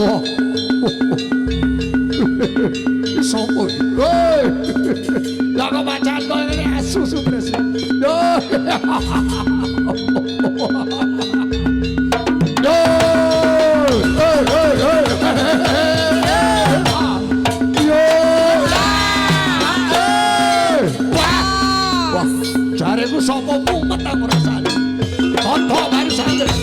Wah. Sopo? Hei. Lah kok pacan kok ngene asu Sutris. Yo. Yo. Wah, jareku sapa mumet aku rasane. Tonton mari santet.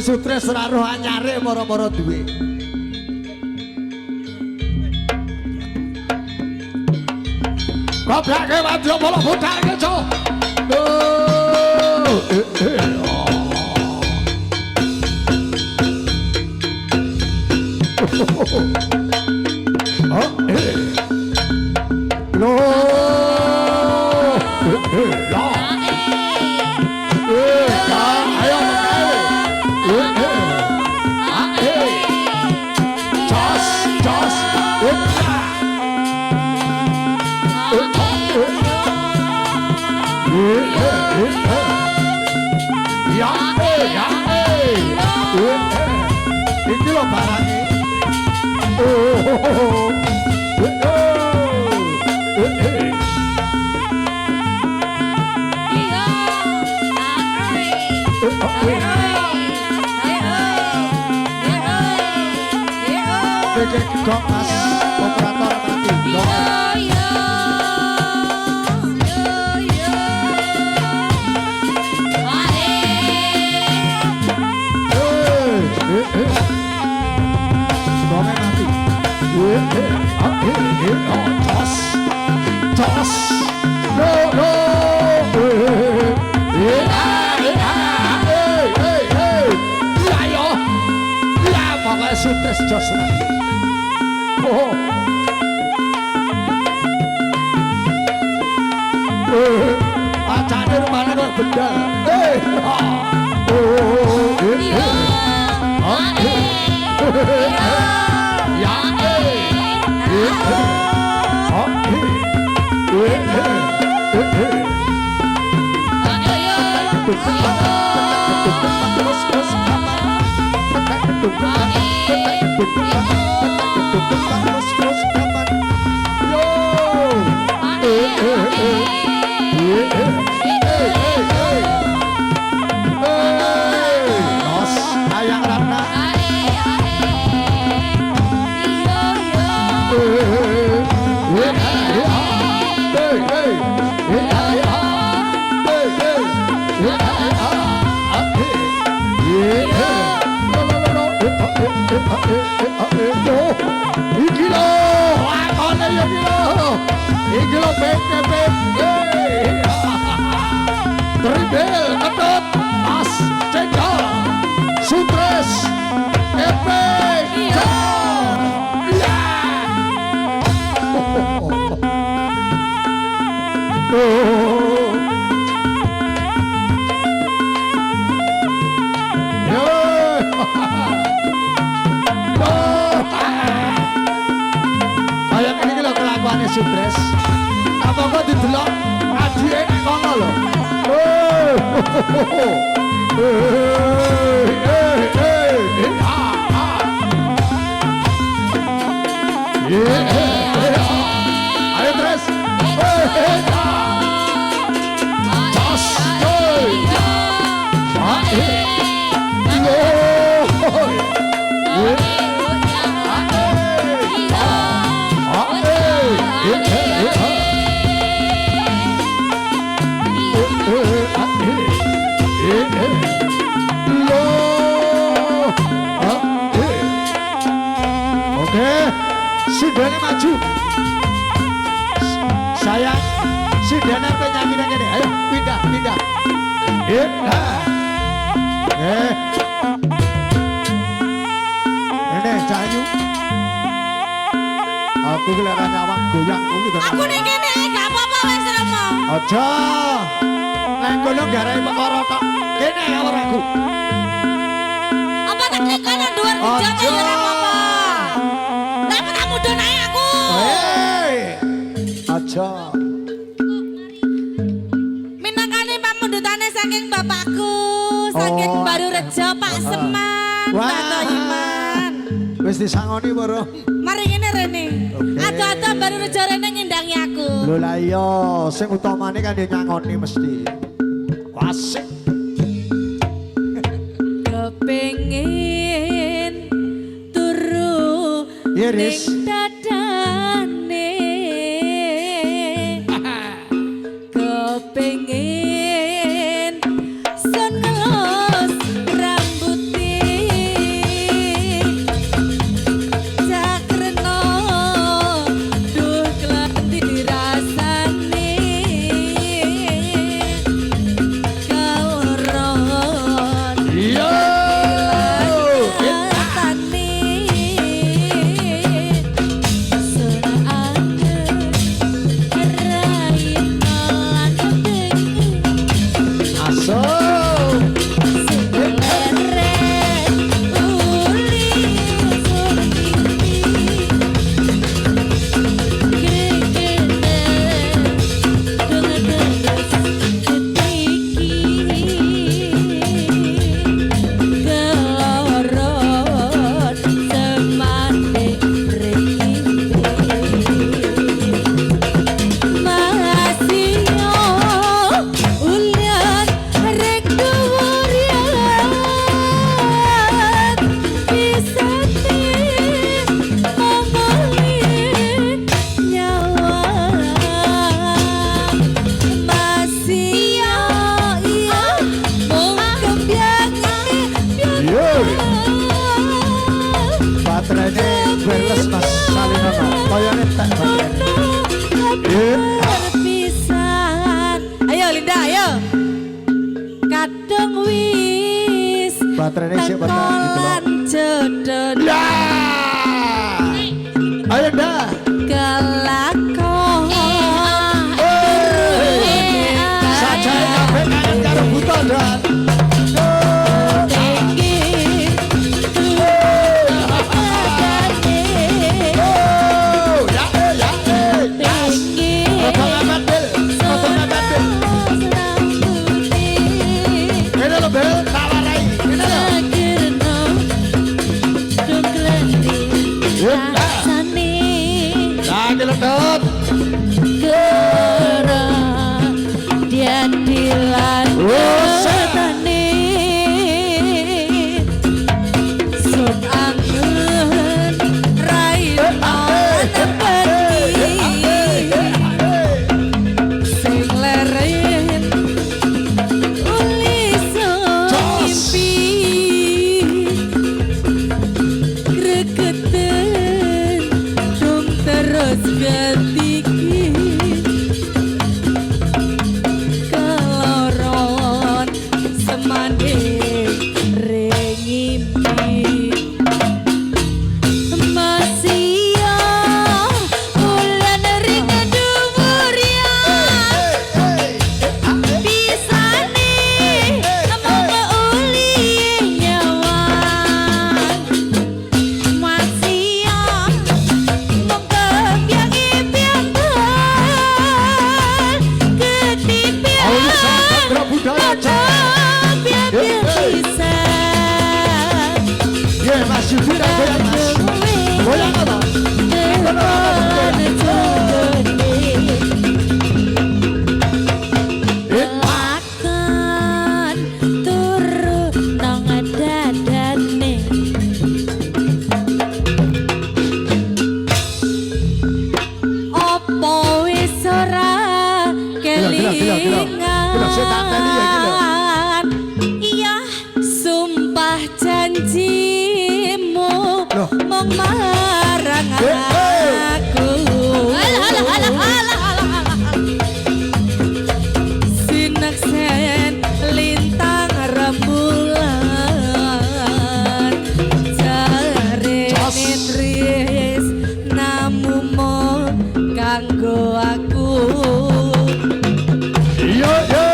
Sutris ora roh anyare mara-mara duwe. Goblake wadya bola putarke, Cuk. Iki lho barane. Kok Mas operator mati. Toss. No. Pokoknya Sutris jos. Acane rumahnya kok bedal. Iki lho, lakone ya iki lho. Iki lho pep. Dribble ketut pas cendol. Sukres epek. Ya. Kayak ini lho kelakuannya Sukres. Apa kok didelok adike nek kono lho. Ayo Tres. Jos. Oke, Sidane maju. Sayang, Sidane penyanyi nang kene. Ayo pindah. Ini Cahayu. Aku kelihatan nyawang goyang kuwi to. Aku ning kene gak apa-apa wis Rama. Aja. Nek kono garai perkara tok. Kene awak aku. Apa tak ning kono dhuwur jaman ya ora apa-apa. Lah apa tak mudhun ae aku. Hei. Aja. Minangkane pamundhutane saking bapakku, saking Baru Rejo Pak Seman, Pak Iman. Wis disangoni poro. Mari ngene rene. Ado-ado Baru Rejo rene ngindangi aku. Lho lah iya, sing utamane kan dia nyangoni mesti. Wasik. Kepengin turu Iris. ning dadane. Kepengin senelus rambuté. Cakrena duh klenti dirasane. Kauron Iya. Baterainya siapa jodoh ya ayo dah kelakon saja kafe kangen karo buta dah sing tanteni ya iki lho. Iya, sumpah janjimu Loh. mong marang aku. Sineksen lintang rembulan jarene tris namumo kanggo aku. Iya, ya.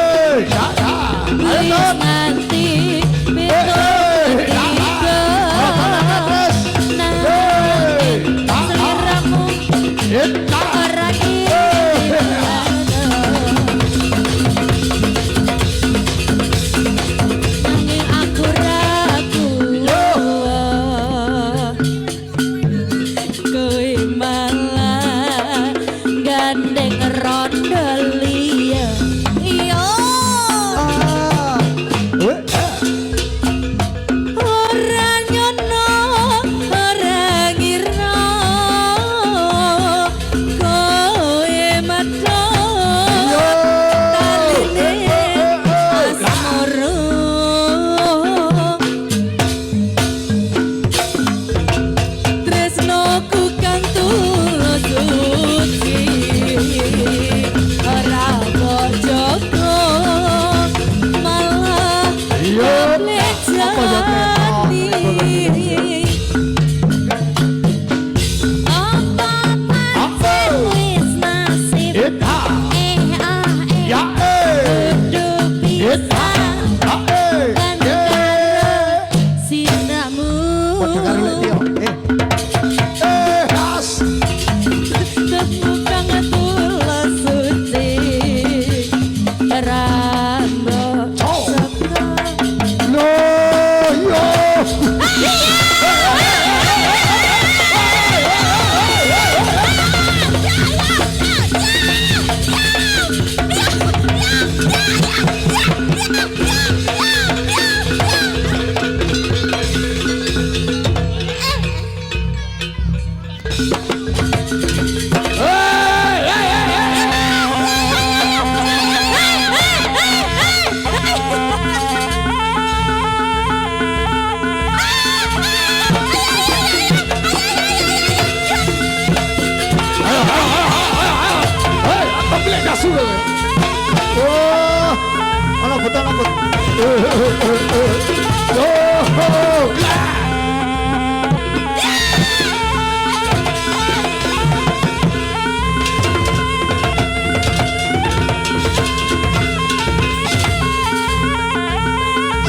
Ayo, Ton. Nanti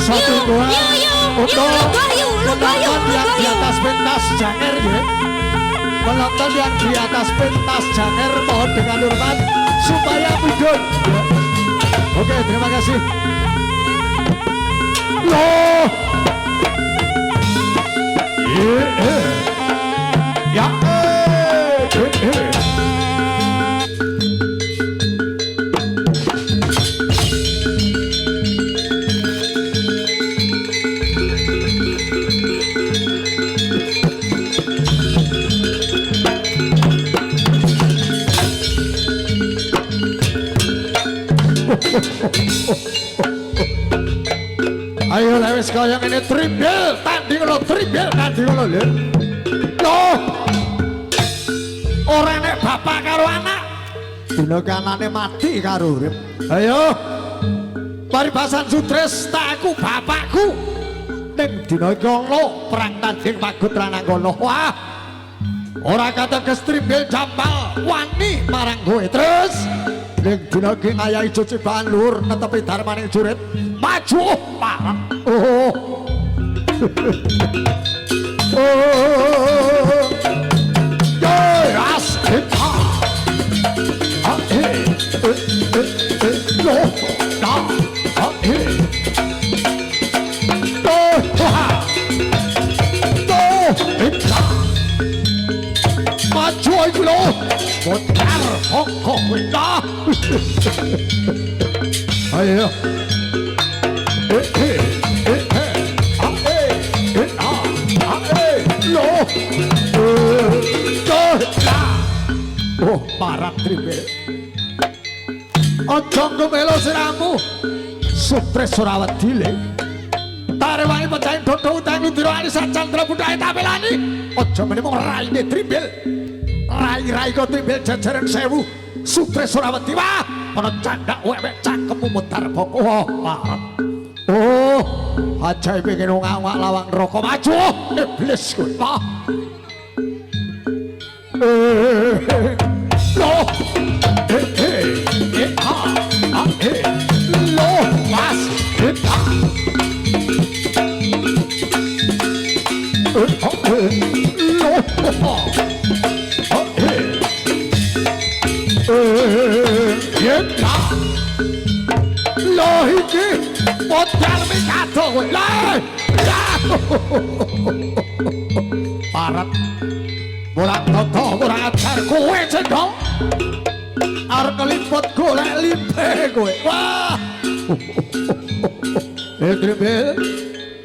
Satu dua untuk penonton yang di atas pentas Janger ya. Penonton yang di atas pentas Janger mohon dengan hormat supaya mudun ya. Oke, terima kasih. Loh. Ya. Ayo lewis kaya ngene trimbel tanding lo trimbel tanding lo lho. Loh. Ora nek bapak karo anak dina kanane mati karo urip. Ayo. Paribasan Sutris taku bapakku. Ning dina iki ana perang tanding pagut rananggono. Wah. Ora kata kestrimbel jambal wani marang kowe terus. Ning dina iki ayahe cicibaan luhur netepi darmaning jurit maju parang. Oh. Oh. Yes, kita. Lo, da, maju aja lo, putar hongkong kita. Ayo. Oh, parang trimbel. Aja ngomelo siramu. Sutris Surawati le. Tarewangi pecahin dodo utang Ludira Anisa Candra budaya tapelani. Aja meneh mung raine Trimbil. Rai-rai kok Trimbil jajaran 1000. Sutris Surawati wah, ana candak wewek cakepmu mutar boko. Oh, ajaib pengen ngawak lawang neraka maju. Iblis kowe. Loh. Loh, was. Loh iki modal mikato kowe. Lah. Parat. Bola toto ora ajar kowe cendong. Arep keliput golek lipe kowe. Wah. Trimbil.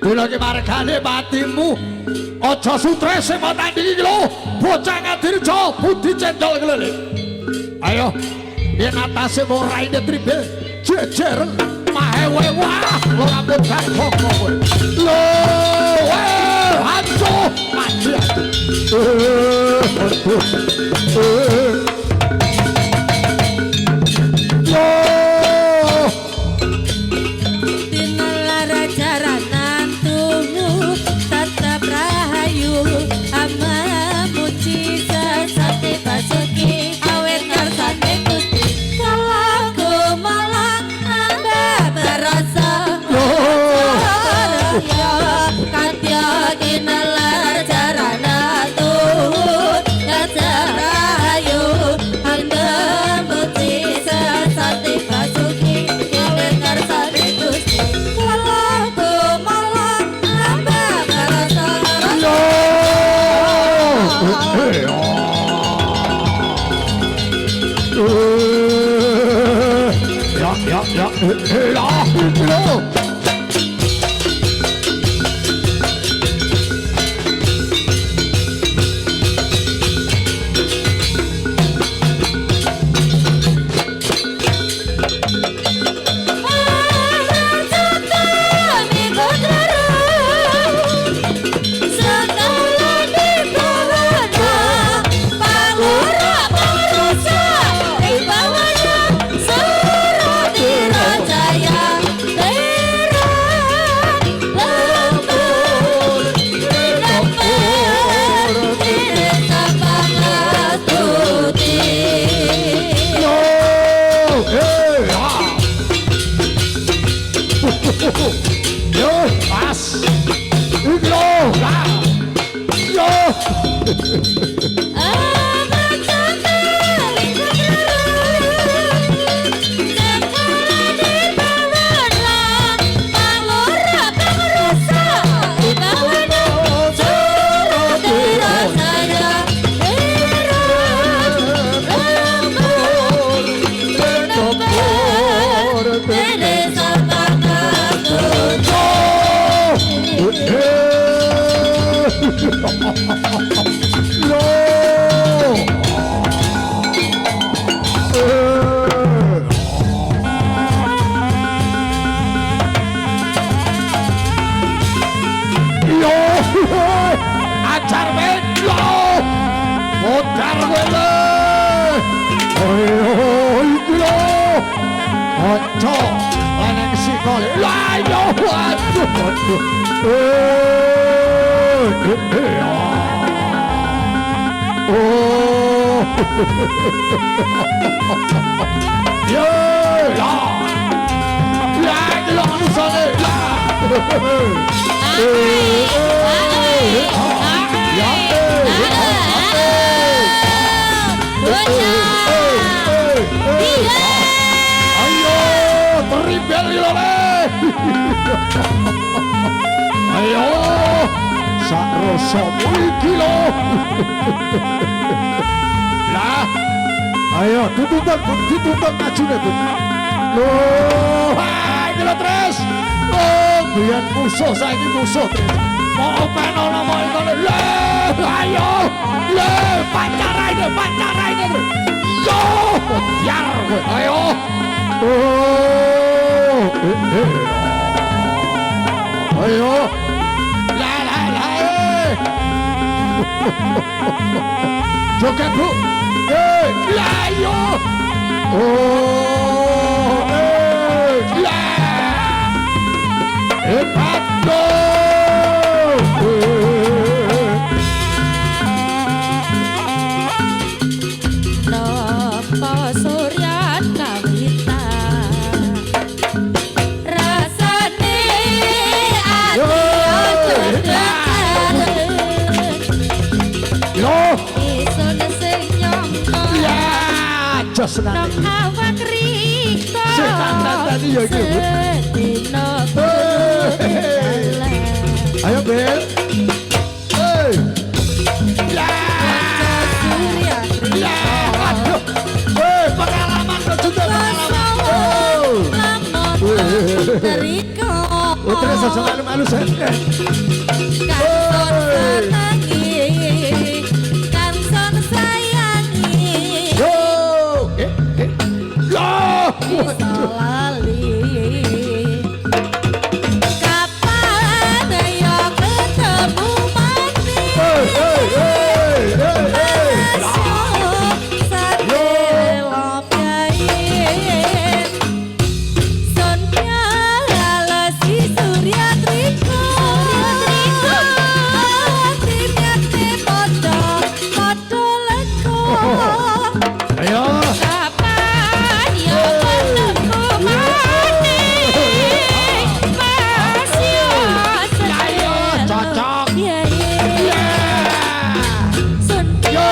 Kula ki margane matimu. Aja sutres sing tandingi lho. Bocah Ngadirja budi cendol kelele. Ayo, yen atase mung raine Trimbil. Jejer mahewe wah ora mudhar koko kowe. Lho, aduh, mati Tinalara jaranan tuhu tetap rahayu ama muci sesate basuki awet karsane Gusti kalaku malang amba berasa ya katya tinalara jaranan tuhu tetap rahayu amba muci sesate basuki awet karsane Gusti kalaku malang amba berasa ajar wedlo modar kowe iki lho ojo lanang sikole la yo waduh yo la la lo sale la ayo Trimbil lho ayo sak rasamu iki lho lah ayo tutupan majune Bu lho iki lho Tris oh biyen musuh saiki musuh mau penono mau ngono ayo pacar aja yo biar ayo Ayo. La. Joget, Bu. La ayo. La. Hebat. Napa suryan kawitan rasane ati Yo. isun sing nyangka Ya, jos nang nanti. awak riko Tadi ya iki, Bu. sedina Ayo, Bel. Hey. Ya. surya Ya. Aduh. Pengalaman kejutan pengalaman. riko Terus aja malu-malu saya. Kanson sayangi Yo. Yo. bisa lali kapan ya ketemu mati masuk sadelo piye son piala si surya triko timyate podo leko Ayo. kapan ya ketemu mati masih Ayo, cocok. piye Ya. sun Yo.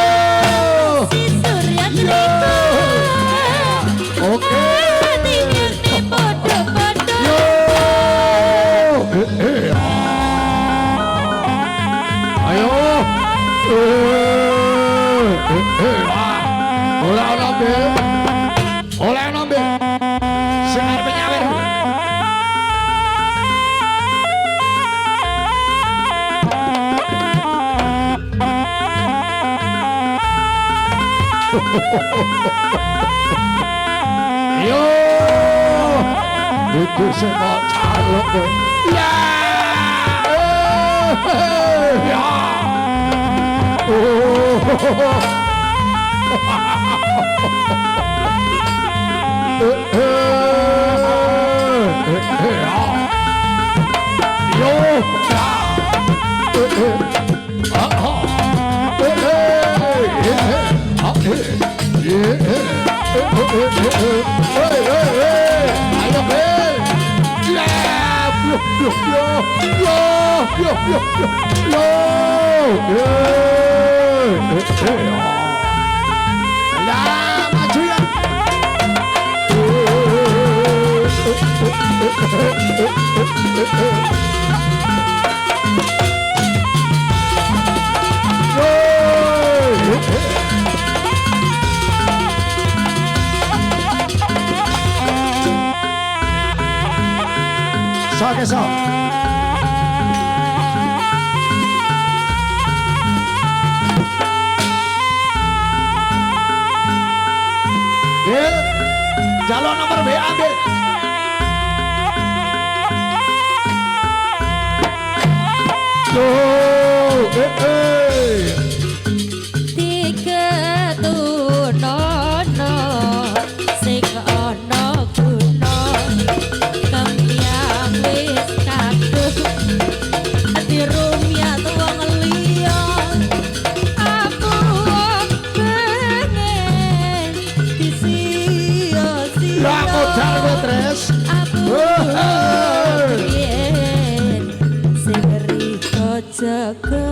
si surya triko Oke. timyate podo Yo. Ayo. Oleh Bel. Oleh Bel. Sing arep nyawer. Yo. Itu sing kok caruk kowe. Ya. Ya. Sok esok. Bil, jalur nomor B ambil. Tuh, tiga tunono sing ana guna kemyang wis kadung dirumyat wong liya aku pengen disia-sia Lah modal kowe, Tres. aku pengen sing riko jaga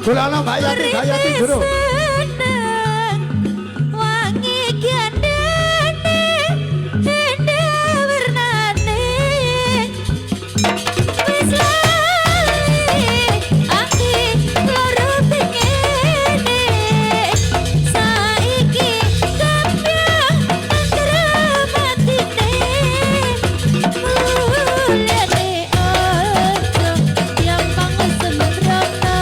Kulana Mbak Yati Guru. Wangi gandane hende wernane wis lali ati loro pengene saiki kabeh anggramatine mulane ojo yang bangun sembrono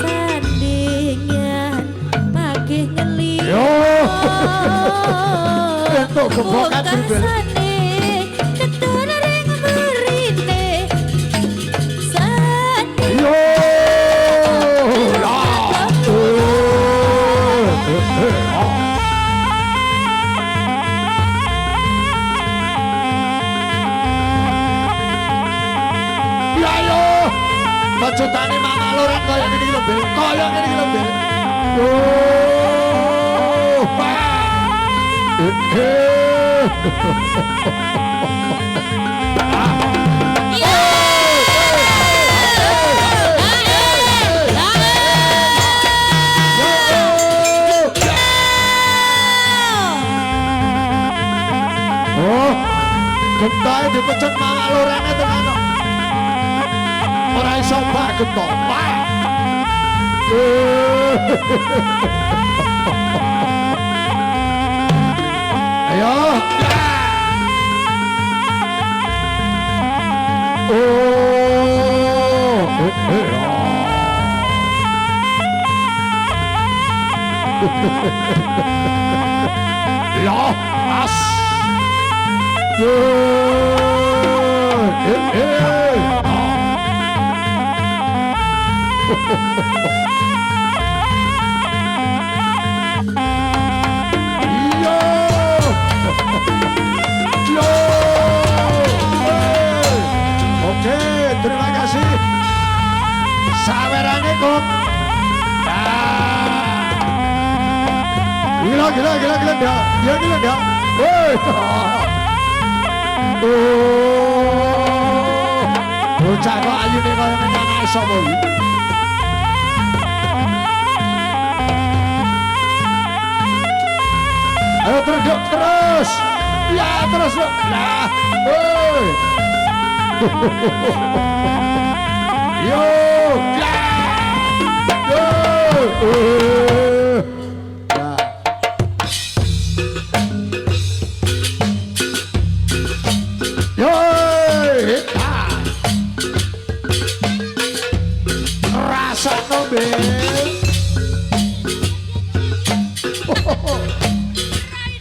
sandingan pagi ngeli Entuk gebokan Bibel. keturing merine sandingan Yo. Ya yo. Pecutane Mama Loren kaya ngene iki lho, Bel. Kaya ngene iki lho, Bel. Oh. Oh. Gentahe dipecet Mama Loren tenan kok. Ora iso bak gentok. Ayo. Ya, as. Oke, terima kasih. Sawerane kok. Gila dah. Ya gila dah. Woi. Bocah kok ayune kaya anak sapa iki? Ayo terus. Ya terus loh. Nah. Woi. Yo. Ya. Yo. Yo. Rasa Nobel.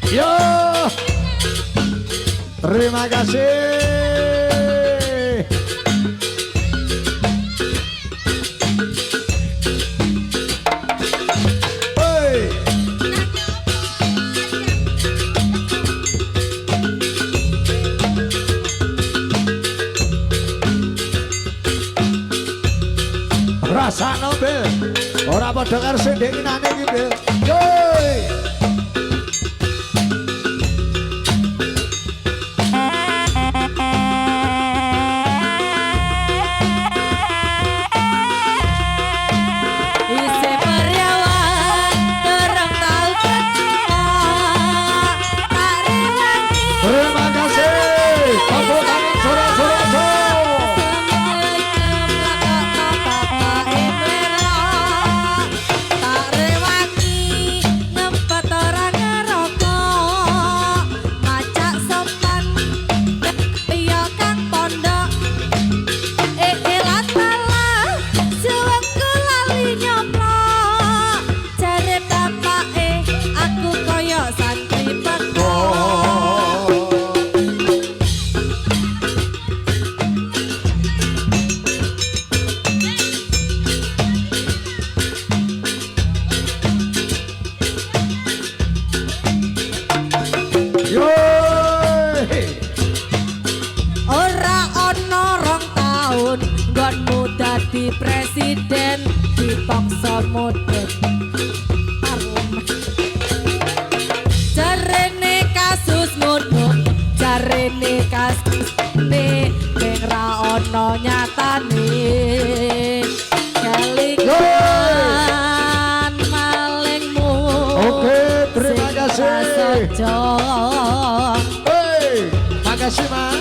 Yo. Terima kasih. Hei. Rasa Nobel. Ora padha karo sing ngenane iki, Bel. Yoi. isi peryawan terang tau ketemu tak rewangi Terima kasih. Tepuk tangan sore-sore. tak rewangi ngempet orang ngerokok macak sopan iya kang pondok ilat malah suwengku lali nyoplok jare bapake aku koyo santri pekok Yoi. ora ana rong taun nggonmu dadi presiden dipaksa mudhun jarene kasus mudhun jarene kasus ning ra ana nyatane saja. Hei, makasih Ma.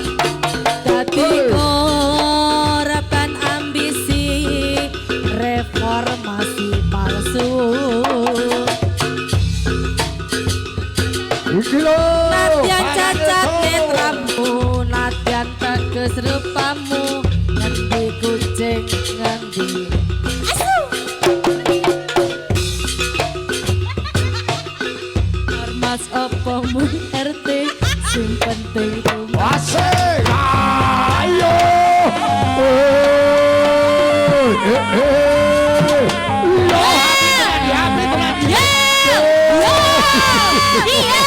Dadi korban ambisi reformasi palsu. Iki lho. Nadyan cacat netramu, nadyan teges rupamu, ngendi kucing ngendi asu. Ormas opomu RT, sing penting Asik. Ayo. Yo. Ya, betul ya. Iya.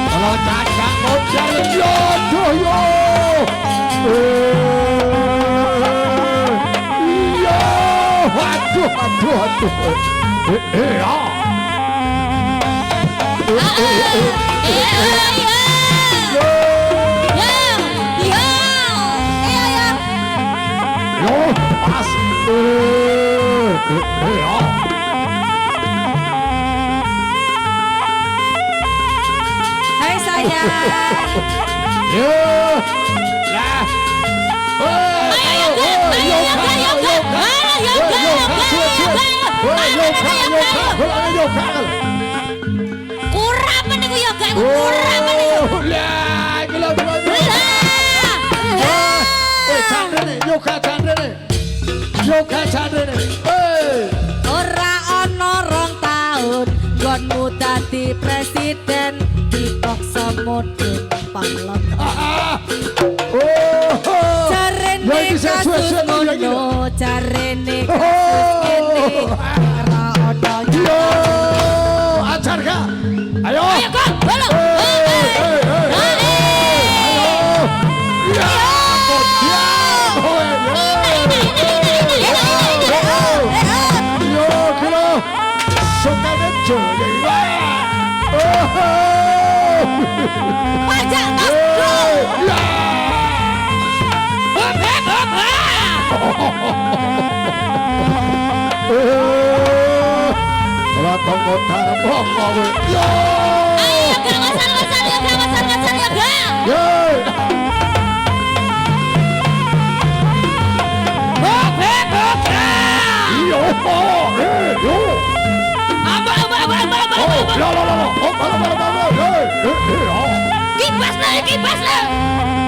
Kalau cacang modal yo yo. Yo, aduh aduh aduh. Ya. Yo, pas. Ya. Hai sayang. Yo. Lah. Kurang niku yoga, kurang niku. Lah, iki lho. Yoga candrene. Ora ana 2 taun nggonmu dadi presiden dipaksa mudhun parlemen. Jarene kasus ngono, jarene kasus kene ora ana Yo, ajar ga? Ayo. Ayo kok, bolo. Ya, yo, kilo. Sokane joyo. Pajak tas. Ya. Ora tonggo tarep kowe. Yo. Ayo gawasan ya, gawasan ya, ga. Yo. Yo. Yo. Apa. Lo. Oh, Kipas lah.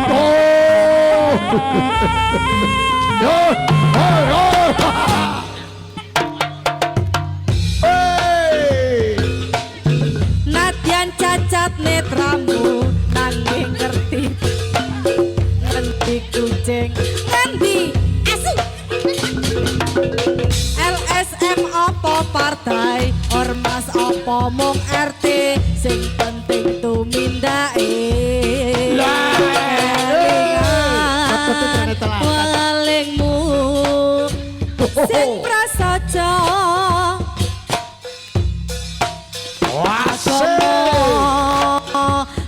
Oh. Yo. Hey. Nadyan cacat netramu nanging ngerti kucing ngendi asu. LSM apa partai, ormas apa mung RT, sing penting tumindake. Kelingan walingmu sing prasaja.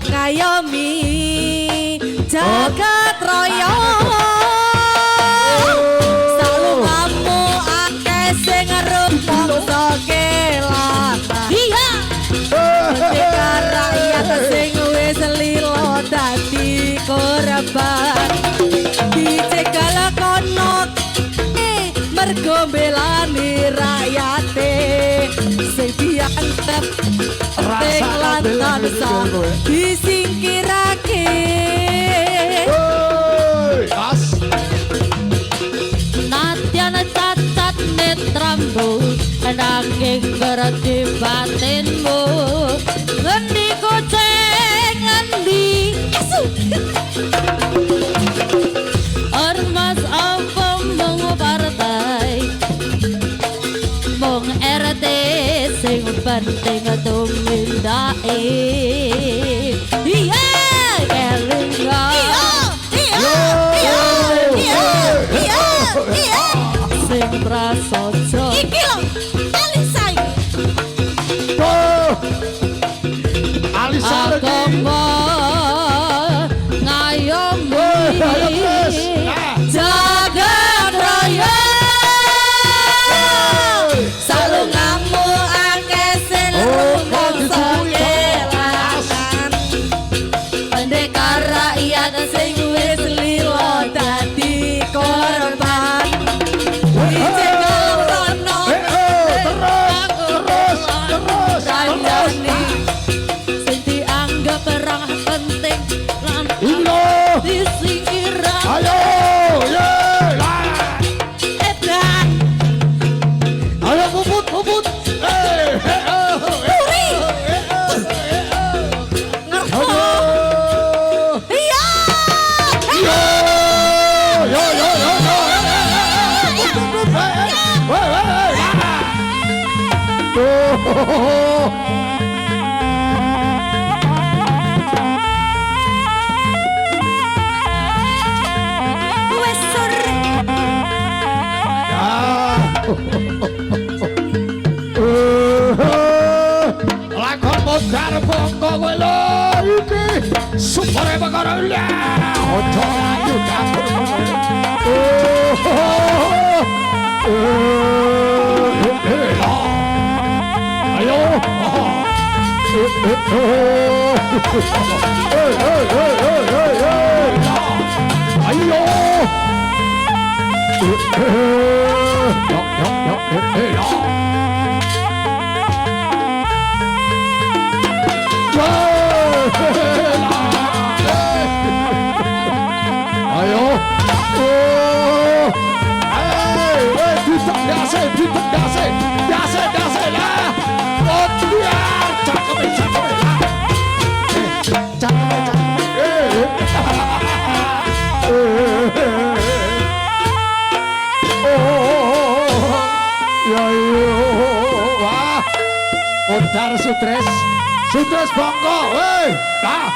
Ngayomi jagat raya. Salungamu akeh sing rumpangsa kelana. Iya. Ketika rakyat sing wis lilo dadi korban dicegal kono mergo belani rakyate sing dianggep penting lan tanpa disingkirake. Pas. Nadyan cacat netrammu nanging ngerti batinmu, ngendi kucing ngendi asu. Ormas apa mung partai, mung RT, sing penting tumindake. Iya, kelingan. Iya. Sing prasaja. Iki lho, Alisa iki. Oh. Alisa lagi. Agama Pendekar rakyat sing wis lilo dadi korban dicekel rono terus kayane sing dianggap perang penting lan disingkir ayo ye lah edan ayo bubut wes sore lakon modar bongko kowe lho iki supere perkara lha ojo ayo dapur ayo ayo ayo dase lah oh biar cakep wah modar Sutres bongko weh nah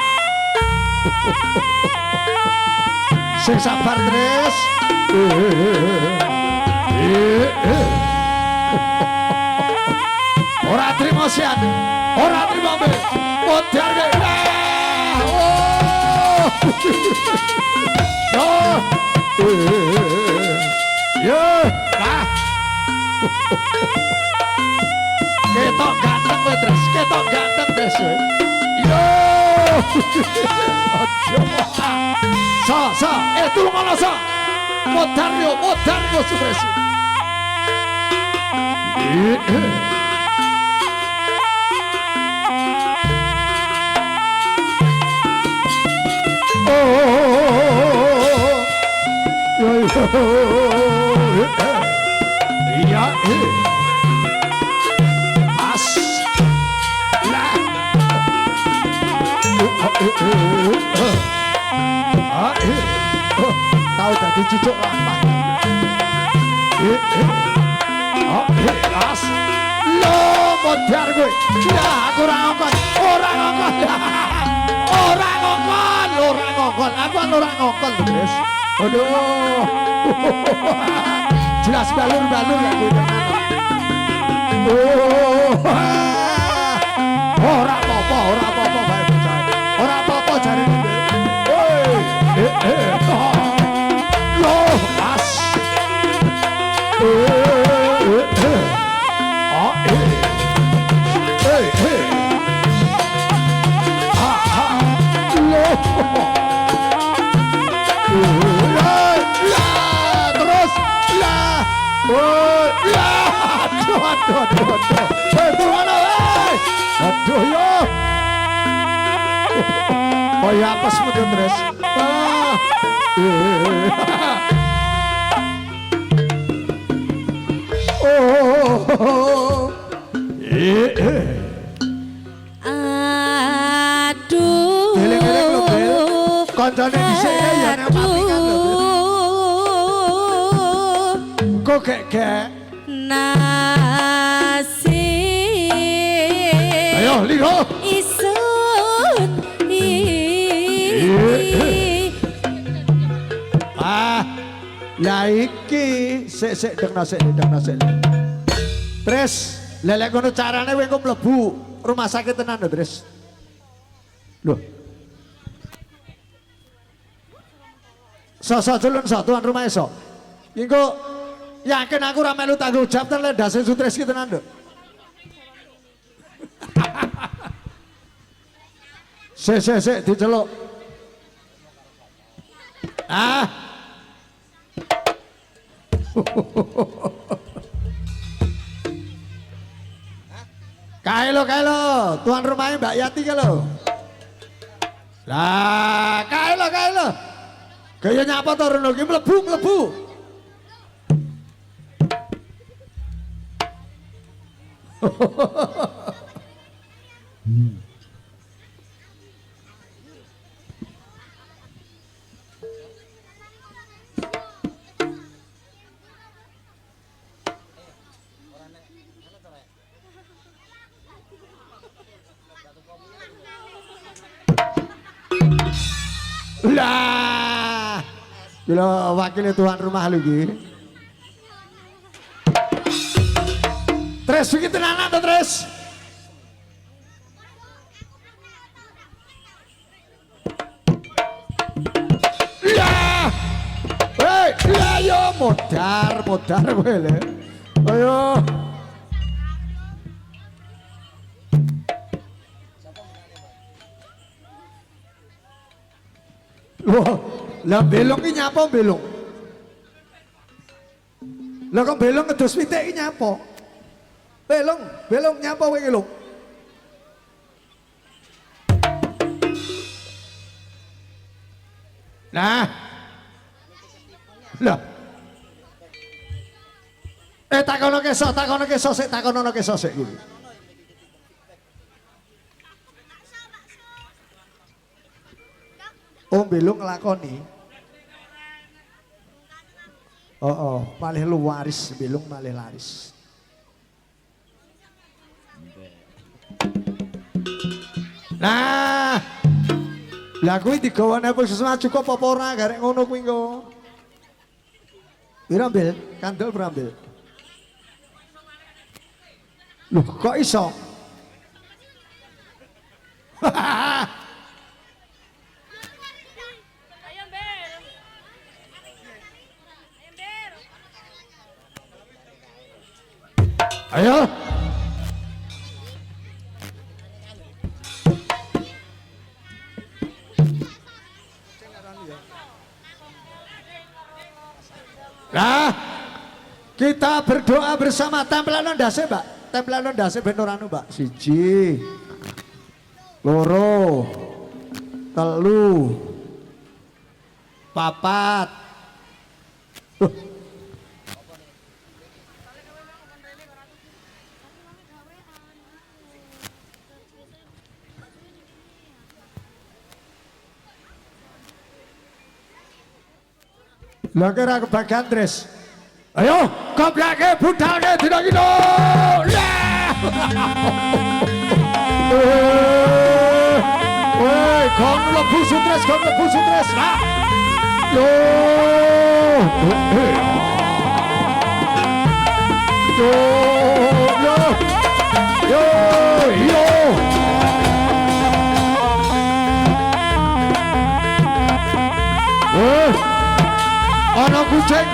sing sabar Tres ora trimo sian ora trimo be modar ge yo lah ketok ganteng kowe Tres ketok ganteng Tres yo sa turun ngono sa modar yo Sutres iya as lah tahu tadi cucuk lama as lo modar gue ya aku orang ngokon aku orang ngokon guys aduh jelas balur lagi ora apa-apa jare yo pas terus lah aduh yo oh ya apa semuanya Tres aduh koncone dhisik ya nek matingan lho kok gek nasi ayo liho isun lah iki sik dengno sik Tres lelek ngono carane kowe engko mlebu rumah sakit tenan lho Tres lho sosok culun tuan rumah esok engko yakin aku ora melu tanggung jawab tenan ndase Sutres ki tenan lho sik diceluk Ah. Kae lo, tuan rumahnya Mbak Yati ke lo. Lah, kae lo. Gaya nyapa turun lagi, mlebu. Lah, kilo wakil tuan rumah lagi. Tres begitu anak tuh Tres. Iya, iya yo modar gue le. Ayo. Wah, lah belong ini nyapa belong? Lah kok belong ngedus pitik ini nyapa? Belong nyapa kowe iki lho. Nah. Lah. Takono kesok sik iki. Oh, belong nglakoni. Oh, malih luwaris, belong malih laris. Nah, lah kuwi digawane puskesmas cukup apa ora garek ngono kuwi engko. Pira Bil? Kandel pira Bil? Loh, kok iso? Ayo. Nah, kita berdoa bersama. Tempelan ndase, Mbak. Tempelan ndase ben ora anu, Mbak. 1, 2, 3, 4. Lah kira kebagian Tres. Ayo, koblake budalke dina kino. Woi, kon mlebu Sutres. Nah. Yo.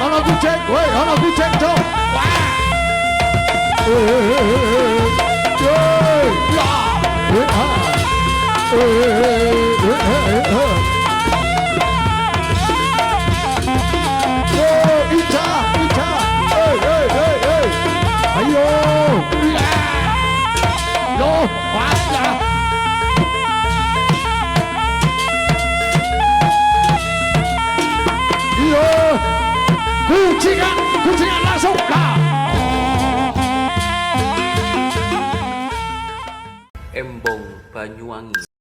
Ono kucing, woi, ono kucing dong. Wah. Ica. Ayo. Loh, wah. Kucingan langsung lah. Embong Banyuwangi.